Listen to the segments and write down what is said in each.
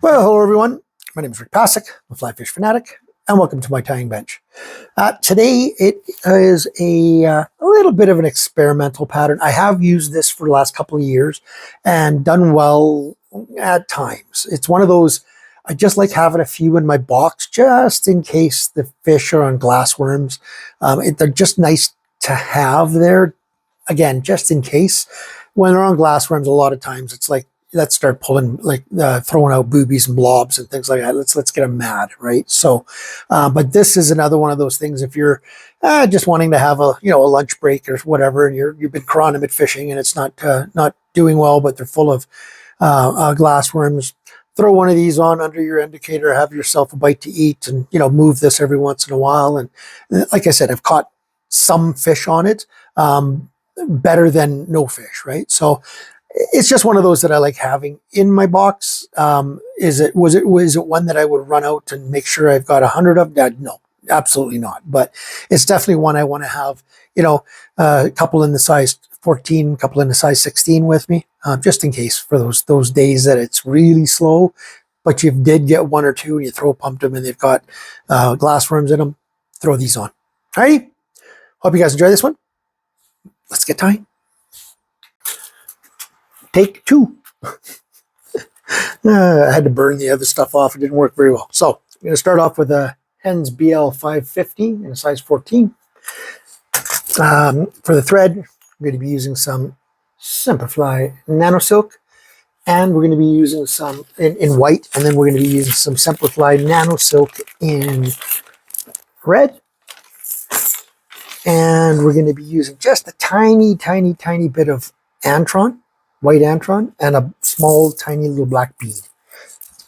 Well, hello everyone. My name is Passek, I'm a FlyFish Fanatic, and welcome to my tying bench. Today it is a little bit of an experimental pattern. I have used this for the last couple of years and done well at times. It's one of those, I just like having a few in my box just in case the fish are on glassworms. They're just nice to have there, again, just in case. When they're on glassworms, a lot of times it's like, let's start pulling, like throwing out boobies and blobs and things like that. Let's get them mad, right? So, but this is another one of those things. If you're just wanting to have a lunch break or whatever, and you've been chironomid fishing and it's not doing well, but they're full of glassworms, throw one of these on under your indicator, have yourself a bite to eat, and move this every once in a while. And like I said, I've caught some fish on it, better than no fish, right? So it's just one of those that I like having in my box. Was it one that I would run out and make sure I've got 100 of? No, absolutely not. But it's definitely one I want to have, a couple in the size 14, a couple in the size 16 with me, just in case for those days that it's really slow, but you did get one or two and you pumped them and they've got glassworms in them. Throw these on. All right. Hope you guys enjoy this one. Let's get tying. Take two. I had to burn the other stuff off. It didn't work very well. So I'm going to start off with a Hends BL 550 in a size 14. For the thread, I'm going to be using some Simplify Nano Silk, and we're going to be using some in white, and then we're going to be using some Simplify Nano Silk in red. And we're going to be using just a tiny bit of Antron, white Antron, and a small, tiny little black bead.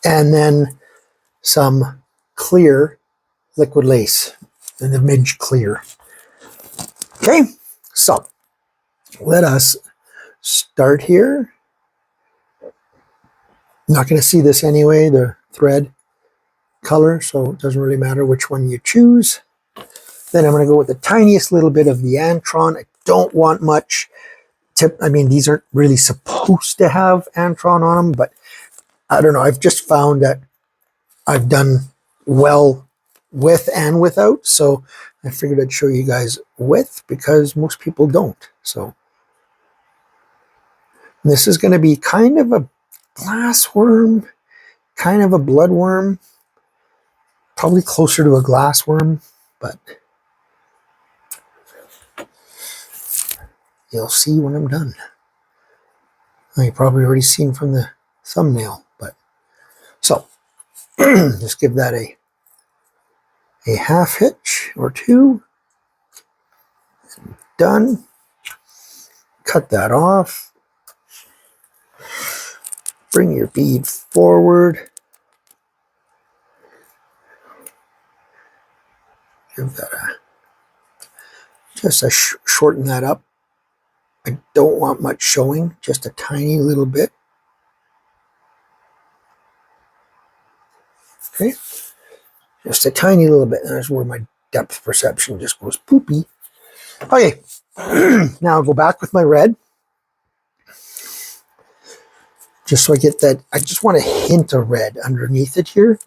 And then some clear liquid lace in the midge clear. Okay, so let us start here. I'm not going to see this anyway, the thread color, so it doesn't really matter which one you choose. Then I'm going to go with the tiniest little bit of the Antron. I don't want much. These aren't really supposed to have Antron on them, but I don't know. I've just found that I've done well with and without. So I figured I'd show you guys with, because most people don't. So this is going to be kind of a glassworm, kind of a bloodworm, probably closer to a glassworm, but you'll see when I'm done. You've probably already seen from the thumbnail, but so just give that a half hitch or two. Done. Cut that off. Bring your bead forward. Give that shorten that up. I don't want much showing, just a tiny little bit. Okay, just a tiny little bit. That's where my depth perception just goes poopy. Okay, now I'll go back with my red. Just so I get that, I just want a hint of red underneath it here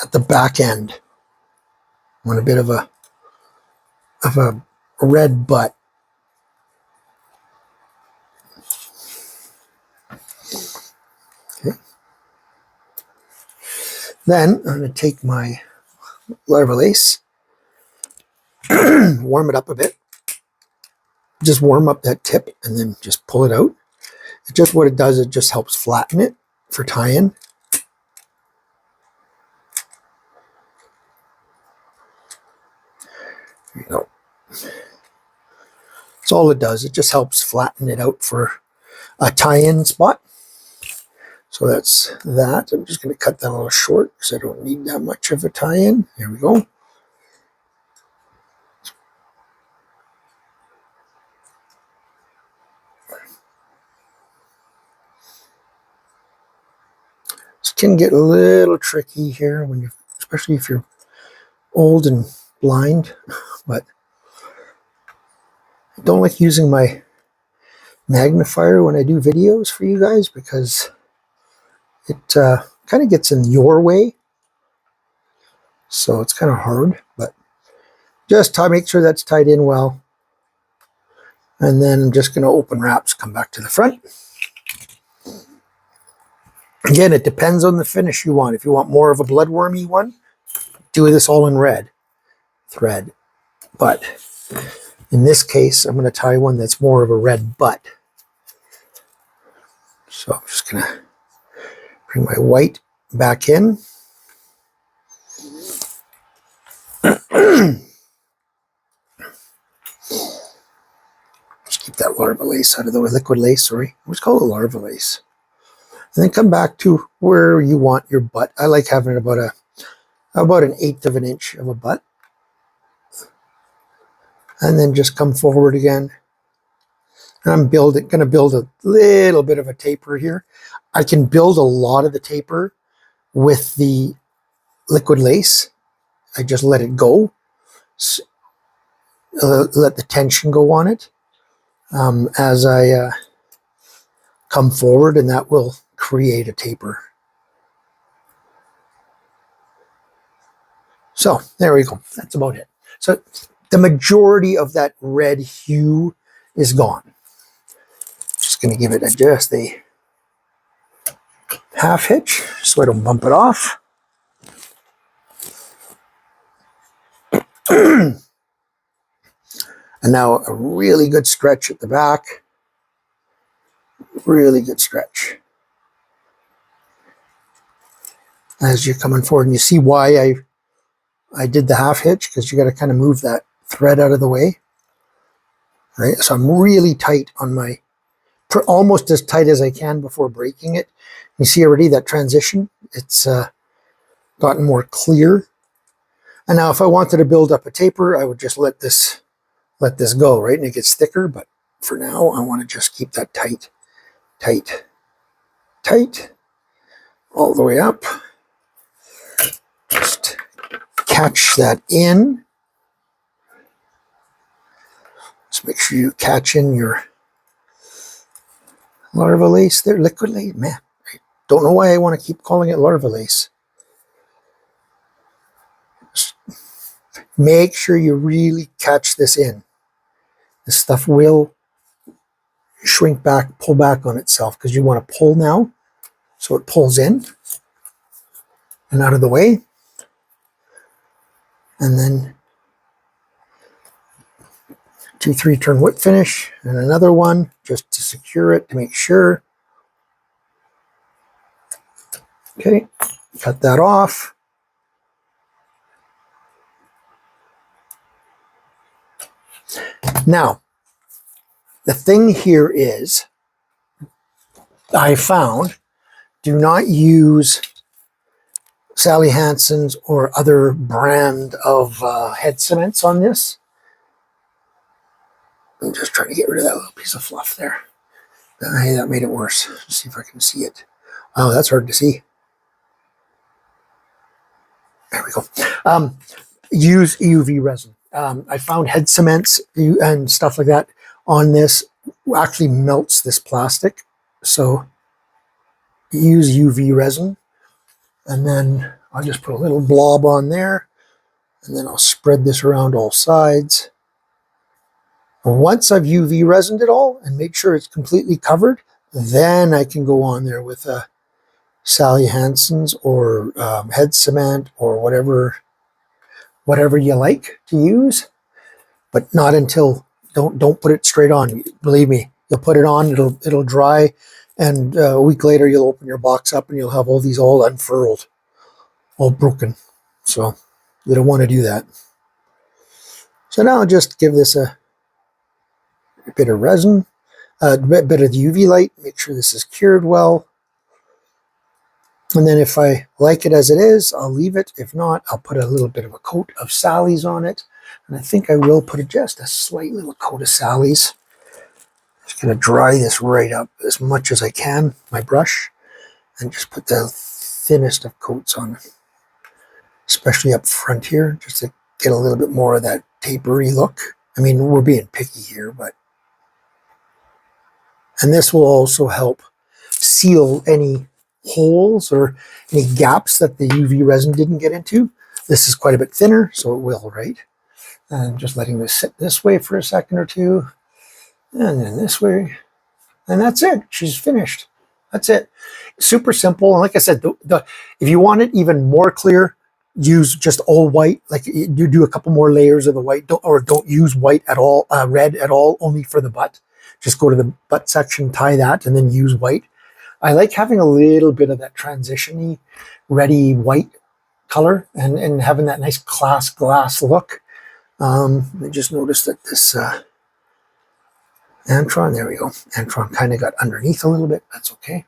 at the back end. I want a bit of a red butt. Then I'm going to take my larva lace, warm it up a bit, just warm up that tip and then just pull it out. Just what it does, it just helps flatten it for tie-in. There you go. That's all it does. It just helps flatten it out for a tie-in spot. So that's that. I'm just going to cut that a little short because I don't need that much of a tie-in. There we go. This can get a little tricky here when especially if you're old and blind, but I don't like using my magnifier when I do videos for you guys because it kind of gets in your way. So it's kind of hard, but just make sure that's tied in well. And then I'm just going to open wraps, come back to the front. Again, it depends on the finish you want. If you want more of a bloodwormy one, do this all in red thread. But in this case, I'm going to tie one that's more of a red butt. So I'm just going to bring my white back in. Just keep that larva lace out of the way, liquid lace, sorry. What's called a larva lace. And then come back to where you want your butt. I like having about an 1/8 of an inch of a butt. And then just come forward again. And I'm going to build a little bit of a taper here. I can build a lot of the taper with the liquid lace. I just let it go. Let the tension go on it as I come forward, and that will create a taper. So there we go. That's about it. So the majority of that red hue is gone. Just going to give it just a half hitch so I don't bump it off. And now a really good stretch at the back. Really good stretch. As you're coming forward, and you see why I did the half hitch, because you got to kind of move that thread out of the way. Right, so I'm really tight on my, almost as tight as I can before breaking it. You see already that transition, it's gotten more clear. And now if I wanted to build up a taper, I would just let this go, right? And it gets thicker, but for now, I want to just keep that tight, tight, tight, all the way up. Just catch that in. Just make sure you catch in your larva lace there, liquid lace. Man, I don't know why I want to keep calling it larva lace. Just make sure you really catch this in. This stuff will shrink back, pull back on itself, because you want to pull now, so it pulls in and out of the way. And then 2-3 turn whip finish, and another one just to secure it, to make sure. Okay, cut that off. Now, the thing here is, I found, do not use Sally Hansen's or other brand of head cements on this. I'm just trying to get rid of that little piece of fluff there. Hey, that made it worse. Let's see if I can see it. Oh, that's hard to see. There we go. Use UV resin. I found head cements and stuff like that on this actually melts this plastic. So use UV resin. And then I'll just put a little blob on there. And then I'll spread this around all sides. And once I've UV resined it all and make sure it's completely covered, then I can go on there with a Sally Hansen's or head cement or whatever you like to use, but not until, don't put it straight on. Believe me, you'll put it on, it'll dry, and a week later you'll open your box up and you'll have all these all unfurled, all broken. So you don't want to do that. So now I'll just give this a bit of resin, a bit of UV light, make sure this is cured well. And then if I like it as it is, I'll leave it. If not, I'll put a little bit of a coat of Sally's on it. And I think I will put just a slight little coat of Sally's. Just going to dry this right up as much as I can, my brush, and just put the thinnest of coats on, especially up front here, just to get a little bit more of that tapery look. I mean, we're being picky here, but... And this will also help seal any holes or any gaps that the UV resin didn't get into. This is quite a bit thinner, so it will, right? And just letting this sit this way for a second or two, and then this way, and that's it. She's finished. That's it. Super simple. And like I said, if you want it even more clear, use just all white. Like you do a couple more layers of the white, or don't use white at all, red at all, only for the butt. Just go to the butt section, tie that, and then use white. I like having a little bit of that transition-y, ready white color and having that nice glass look. I just noticed that this Antron, there we go. Antron kind of got underneath a little bit. That's okay.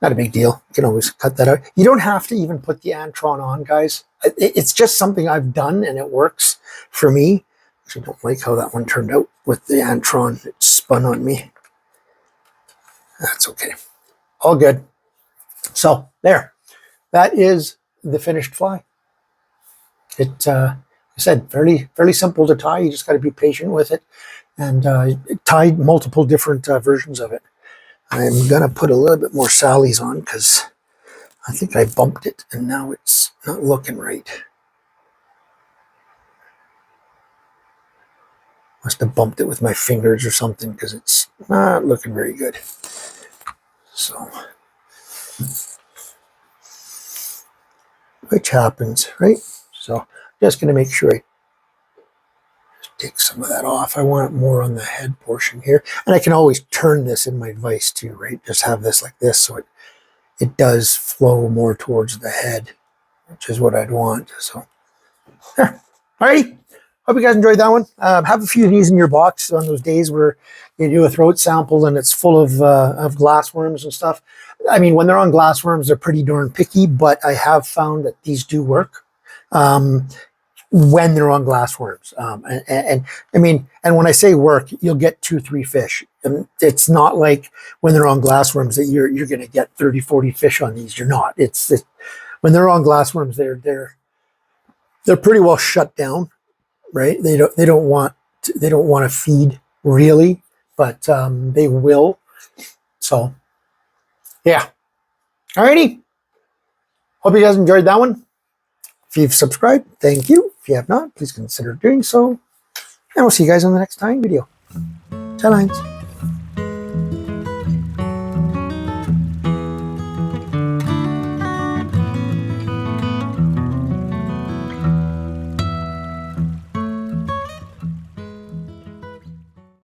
Not a big deal. You can always cut that out. You don't have to even put the Antron on, guys. It's just something I've done and it works for me. Actually, don't like how that one turned out with the Antron. It spun on me. That's okay. All good. So there, that is the finished fly. It, I said, fairly simple to tie. You just got to be patient with it, and tied multiple different versions of it. I'm gonna put a little bit more sallies on because I think I bumped it, and now it's not looking right. Must have bumped it with my fingers or something because it's not looking very good. So. Which happens, right? So I'm just going to make sure I just take some of that off. I want it more on the head portion here. And I can always turn this in my vise too, right? Just have this like this so it does flow more towards the head, which is what I'd want. So, yeah. Alrighty. Hope you guys enjoyed that one. Have a few of these in your box on those days where you do a throat sample and it's full of glassworms and stuff. I mean, when they're on glassworms, they're pretty darn picky, but I have found that these do work when they're on glassworms. And I mean, and when I say work, you'll get 2-3 fish. And it's not like when they're on glassworms that you're going to get 30-40 fish on these. You're not. It's when they're on glassworms, they're pretty well shut down. Right? They don't want to feed really, but they will. So yeah. Alrighty. Hope you guys enjoyed that one. If you've subscribed, thank you. If you have not, please consider doing so. And we'll see you guys on the next tying video. Ciao, lines.